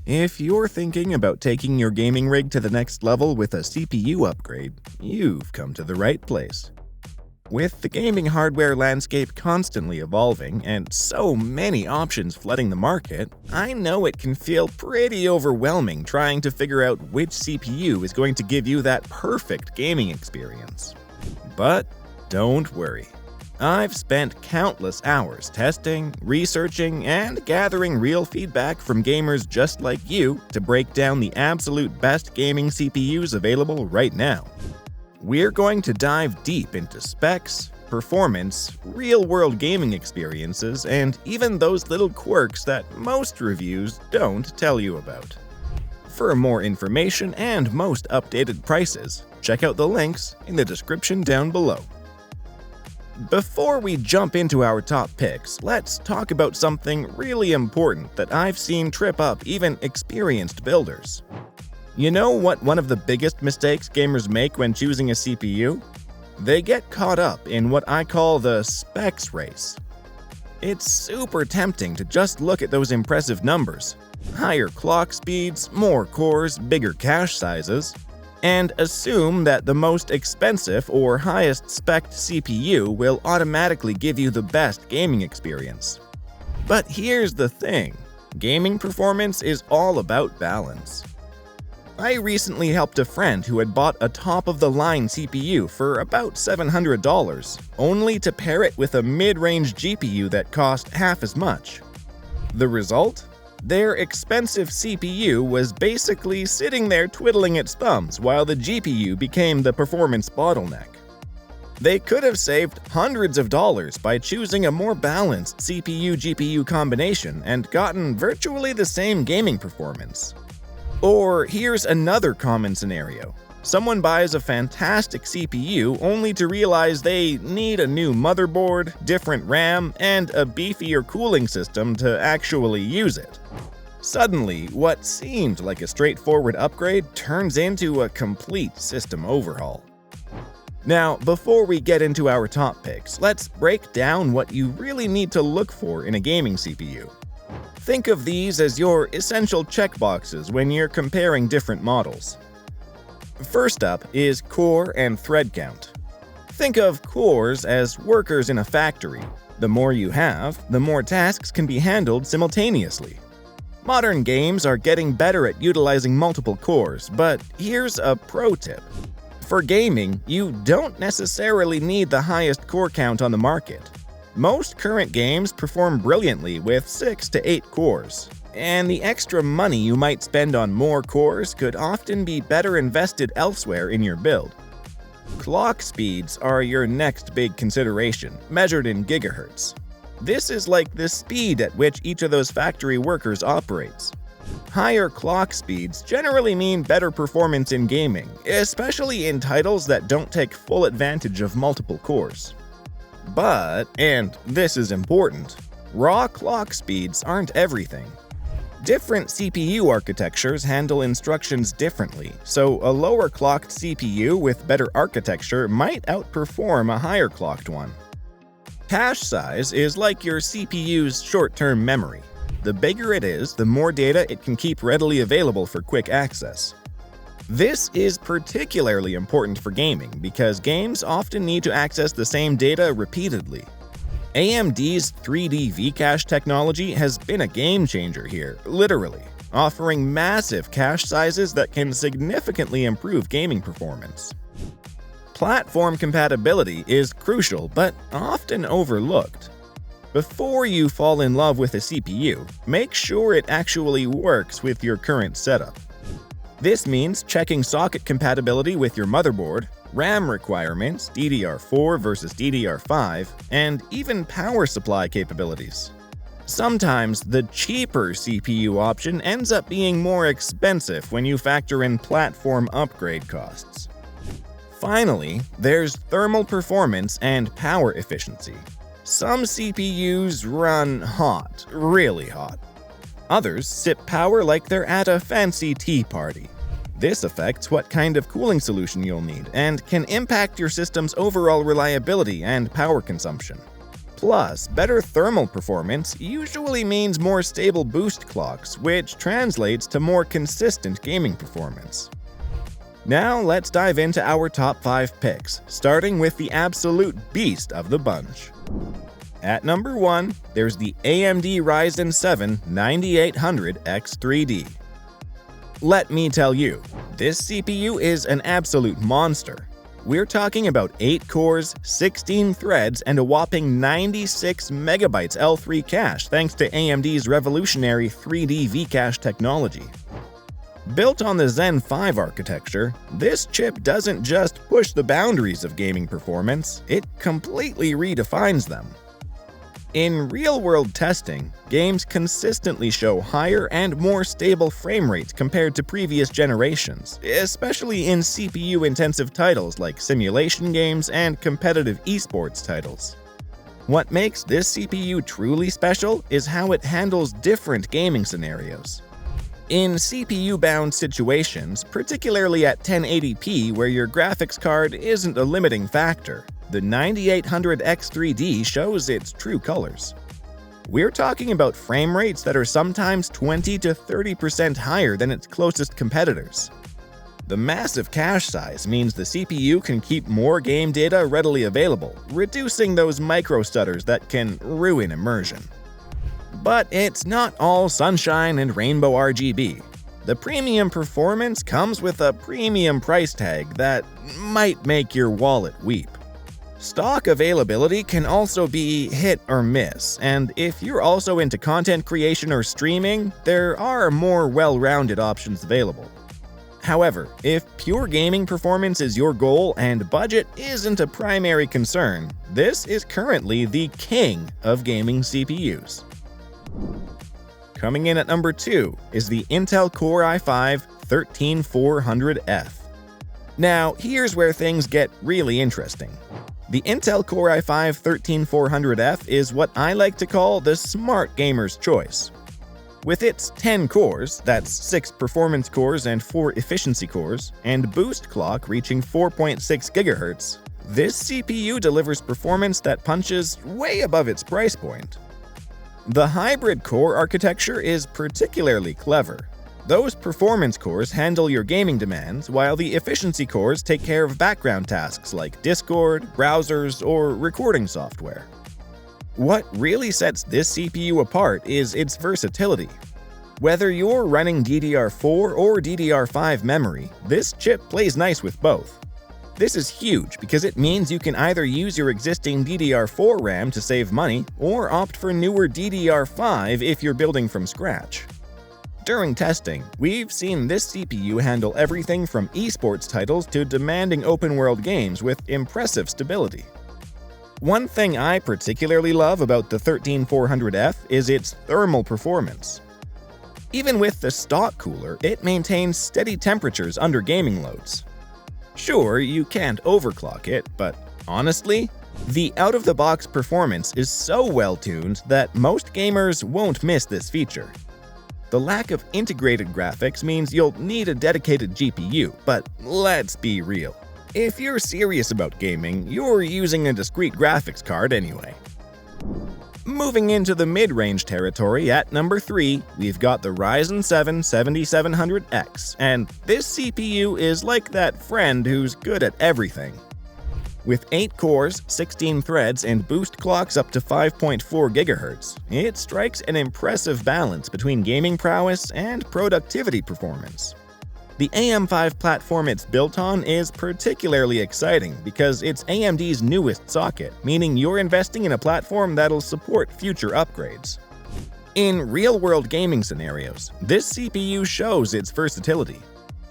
If you're thinking about taking your gaming rig to the next level with a CPU upgrade, you've come to the right place. With the gaming hardware landscape constantly evolving and so many options flooding the market, I know it can feel pretty overwhelming trying to figure out which CPU is going to give you that perfect gaming experience. But don't worry. I've spent countless hours testing, researching, and gathering real feedback from gamers just like you to break down the absolute best gaming CPUs available right now. We're going to dive deep into specs, performance, real-world gaming experiences, and even those little quirks that most reviews don't tell you about. For more information and most updated prices, check out the links in the description down below. Before we jump into our top picks, let's talk about something really important that I've seen trip up even experienced builders. You know what one of the biggest mistakes gamers make when choosing a CPU? They get caught up in what I call the specs race. It's super tempting to just look at those impressive numbers, higher clock speeds, more cores, bigger cache sizes, and assume that the most expensive or highest spec'd CPU will automatically give you the best gaming experience. But here's the thing, gaming performance is all about balance. I recently helped a friend who had bought a top-of-the-line CPU for about $700, only to pair it with a mid-range GPU that cost half as much. The result? Their expensive CPU was basically sitting there twiddling its thumbs while the GPU became the performance bottleneck. They could have saved hundreds of dollars by choosing a more balanced CPU-GPU combination and gotten virtually the same gaming performance. Or here's another common scenario. Someone buys a fantastic CPU only to realize they need a new motherboard, different RAM, and a beefier cooling system to actually use it. Suddenly, what seemed like a straightforward upgrade turns into a complete system overhaul. Now, before we get into our top picks, let's break down what you really need to look for in a gaming CPU. Think of these as your essential checkboxes when you're comparing different models. First up is core and thread count. Think of cores as workers in a factory. The more you have, the more tasks can be handled simultaneously. Modern games are getting better at utilizing multiple cores, but here's a pro tip. For gaming, you don't necessarily need the highest core count on the market. Most current games perform brilliantly with 6 to 8 cores, and the extra money you might spend on more cores could often be better invested elsewhere in your build. Clock speeds are your next big consideration, measured in gigahertz. This is like the speed at which each of those factory workers operates. Higher clock speeds generally mean better performance in gaming, especially in titles that don't take full advantage of multiple cores. But, and this is important, raw clock speeds aren't everything. Different CPU architectures handle instructions differently, so a lower clocked CPU with better architecture might outperform a higher clocked one. Cache size is like your CPU's short-term memory. The bigger it is, the more data it can keep readily available for quick access. This is particularly important for gaming because games often need to access the same data repeatedly. AMD's 3D V-cache technology has been a game changer here, literally, offering massive cache sizes that can significantly improve gaming performance. Platform compatibility is crucial but often overlooked. Before you fall in love with a CPU, make sure it actually works with your current setup. This means checking socket compatibility with your motherboard, RAM requirements, DDR4 versus DDR5, and even power supply capabilities. Sometimes the cheaper CPU option ends up being more expensive when you factor in platform upgrade costs. Finally, there's thermal performance and power efficiency. Some CPUs run hot, really hot. Others sip power like they're at a fancy tea party. This affects what kind of cooling solution you'll need and can impact your system's overall reliability and power consumption. Plus, better thermal performance usually means more stable boost clocks, which translates to more consistent gaming performance. Now let's dive into our top 5 picks, starting with the absolute beast of the bunch. At number 1, there's the AMD Ryzen 7 9800X3D. Let me tell you, this CPU is an absolute monster. We're talking about 8 cores, 16 threads, and a whopping 96 megabytes L3 cache thanks to AMD's revolutionary 3D V-cache technology. Built on the Zen 5 architecture, this chip doesn't just push the boundaries of gaming performance, it completely redefines them. In real-world testing, games consistently show higher and more stable frame rates compared to previous generations, especially in CPU-intensive titles like simulation games and competitive esports titles. What makes this CPU truly special is how it handles different gaming scenarios. In CPU-bound situations, particularly at 1080p where your graphics card isn't a limiting factor, the 9800X3D shows its true colors. We're talking about frame rates that are sometimes 20 to 30% higher than its closest competitors. The massive cache size means the CPU can keep more game data readily available, reducing those micro stutters that can ruin immersion. But it's not all sunshine and rainbow RGB. The premium performance comes with a premium price tag that might make your wallet weep. Stock availability can also be hit or miss, and if you're also into content creation or streaming, there are more well-rounded options available. However, if pure gaming performance is your goal and budget isn't a primary concern, this is currently the king of gaming CPUs. Coming in at number 2 is the Intel Core i5-13400F. Now, here's where things get really interesting. The Intel Core i5-13400F is what I like to call the smart gamer's choice. With its 10 cores, that's 6 performance cores and 4 efficiency cores, and boost clock reaching 4.6 GHz, this CPU delivers performance that punches way above its price point. The hybrid core architecture is particularly clever. Those performance cores handle your gaming demands, while the efficiency cores take care of background tasks like Discord, browsers, or recording software. What really sets this CPU apart is its versatility. Whether you're running DDR4 or DDR5 memory, this chip plays nice with both. This is huge because it means you can either use your existing DDR4 RAM to save money, or opt for newer DDR5 if you're building from scratch. During testing, we've seen this CPU handle everything from esports titles to demanding open-world games with impressive stability. One thing I particularly love about the 13400F is its thermal performance. Even with the stock cooler, it maintains steady temperatures under gaming loads. Sure, you can't overclock it, but honestly, the out-of-the-box performance is so well-tuned that most gamers won't miss this feature. The lack of integrated graphics means you'll need a dedicated GPU, but let's be real. If you're serious about gaming, you're using a discrete graphics card anyway. Moving into the mid-range territory at number 3, we've got the Ryzen 7 7700X, and this CPU is like that friend who's good at everything. With 8 cores, 16 threads, and boost clocks up to 5.4 GHz, it strikes an impressive balance between gaming prowess and productivity performance. The AM5 platform it's built on is particularly exciting because it's AMD's newest socket, meaning you're investing in a platform that'll support future upgrades. In real-world gaming scenarios, this CPU shows its versatility.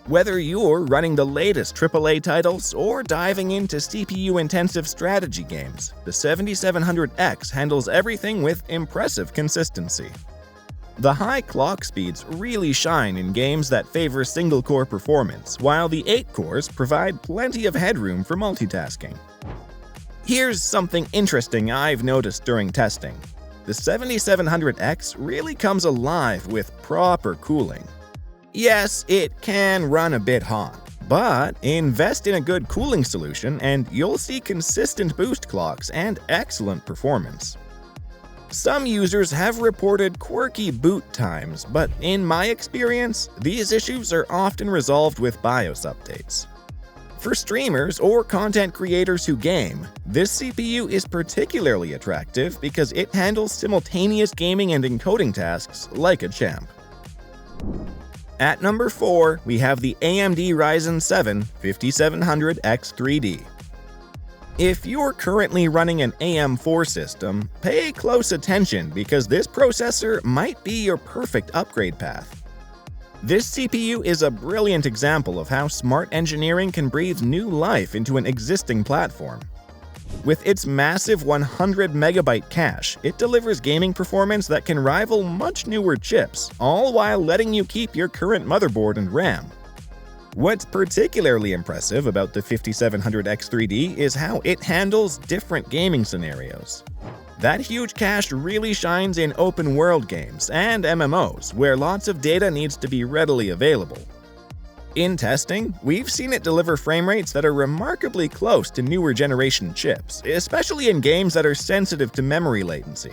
Whether you're running the latest AAA titles or diving into CPU-intensive strategy games, the 7700X handles everything with impressive consistency. The high clock speeds really shine in games that favor single-core performance, while the 8 cores provide plenty of headroom for multitasking. Here's something interesting I've noticed during testing. The 7700X really comes alive with proper cooling. Yes, it can run a bit hot, but invest in a good cooling solution and you'll see consistent boost clocks and excellent performance. Some users have reported quirky boot times, but in my experience, these issues are often resolved with BIOS updates. For streamers or content creators who game, this CPU is particularly attractive because it handles simultaneous gaming and encoding tasks like a champ. At number 4, we have the AMD Ryzen 7 5700X3D. If you're currently running an AM4 system, pay close attention because this processor might be your perfect upgrade path. This CPU is a brilliant example of how smart engineering can breathe new life into an existing platform. With its massive 100 megabyte cache, it delivers gaming performance that can rival much newer chips, all while letting you keep your current motherboard and RAM. What's particularly impressive about the 5700X3D is how it handles different gaming scenarios. That huge cache really shines in open-world games and MMOs, where lots of data needs to be readily available. In testing, we've seen it deliver frame rates that are remarkably close to newer generation chips, especially in games that are sensitive to memory latency.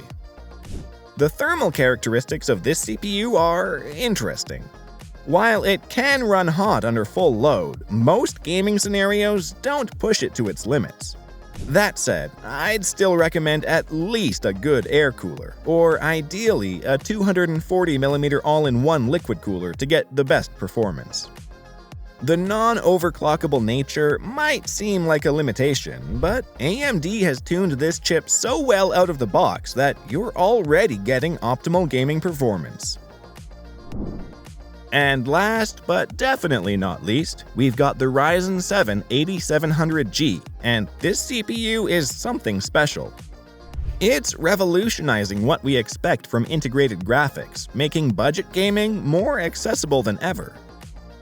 The thermal characteristics of this CPU are interesting. While it can run hot under full load, most gaming scenarios don't push it to its limits. That said, I'd still recommend at least a good air cooler, or ideally a 240mm all-in-one liquid cooler to get the best performance. The non-overclockable nature might seem like a limitation, but AMD has tuned this chip so well out of the box that you're already getting optimal gaming performance. And last, but definitely not least, we've got the Ryzen 7 8700G, and this CPU is something special. It's revolutionizing what we expect from integrated graphics, making budget gaming more accessible than ever.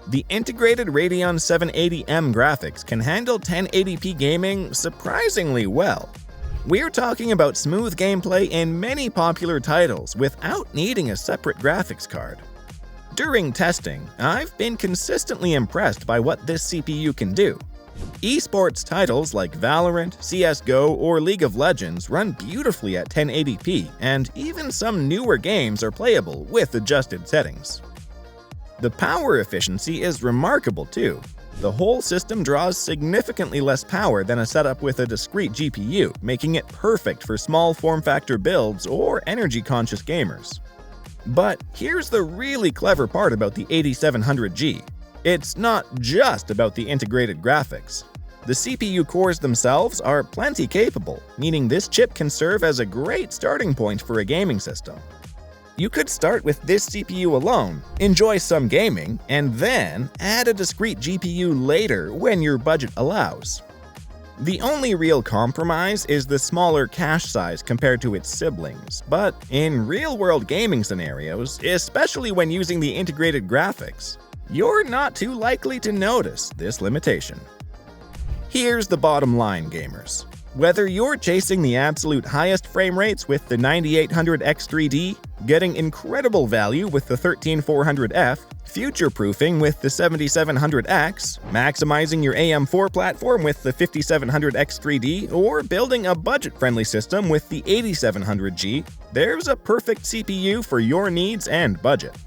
The integrated Radeon 780M graphics can handle 1080p gaming surprisingly well. We're talking about smooth gameplay in many popular titles without needing a separate graphics card. During testing, I've been consistently impressed by what this CPU can do. Esports titles like Valorant, CSGO, or League of Legends run beautifully at 1080p, and even some newer games are playable with adjusted settings. The power efficiency is remarkable too. The whole system draws significantly less power than a setup with a discrete GPU, making it perfect for small form factor builds or energy-conscious gamers. But here's the really clever part about the 8700G. It's not just about the integrated graphics. The CPU cores themselves are plenty capable, meaning this chip can serve as a great starting point for a gaming system. You could start with this CPU alone, enjoy some gaming, and then add a discrete GPU later when your budget allows. The only real compromise is the smaller cache size compared to its siblings, but in real-world gaming scenarios, especially when using the integrated graphics, you're not too likely to notice this limitation. Here's the bottom line, gamers. Whether you're chasing the absolute highest frame rates with the 9800X3D, getting incredible value with the 13400F, future-proofing with the 7700X, maximizing your AM4 platform with the 5700X3D, or building a budget-friendly system with the 8700G, there's a perfect CPU for your needs and budget.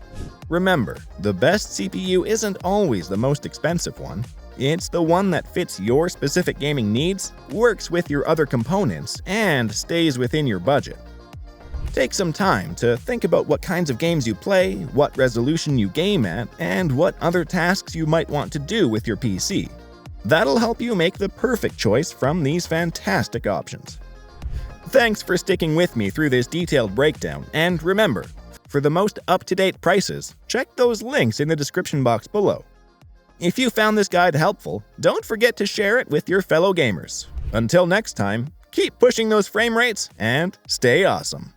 Remember, the best CPU isn't always the most expensive one. It's the one that fits your specific gaming needs, works with your other components, and stays within your budget. Take some time to think about what kinds of games you play, what resolution you game at, and what other tasks you might want to do with your PC. That'll help you make the perfect choice from these fantastic options. Thanks for sticking with me through this detailed breakdown, and remember, for the most up-to-date prices, check those links in the description box below. If you found this guide helpful, don't forget to share it with your fellow gamers. Until next time, keep pushing those frame rates and stay awesome.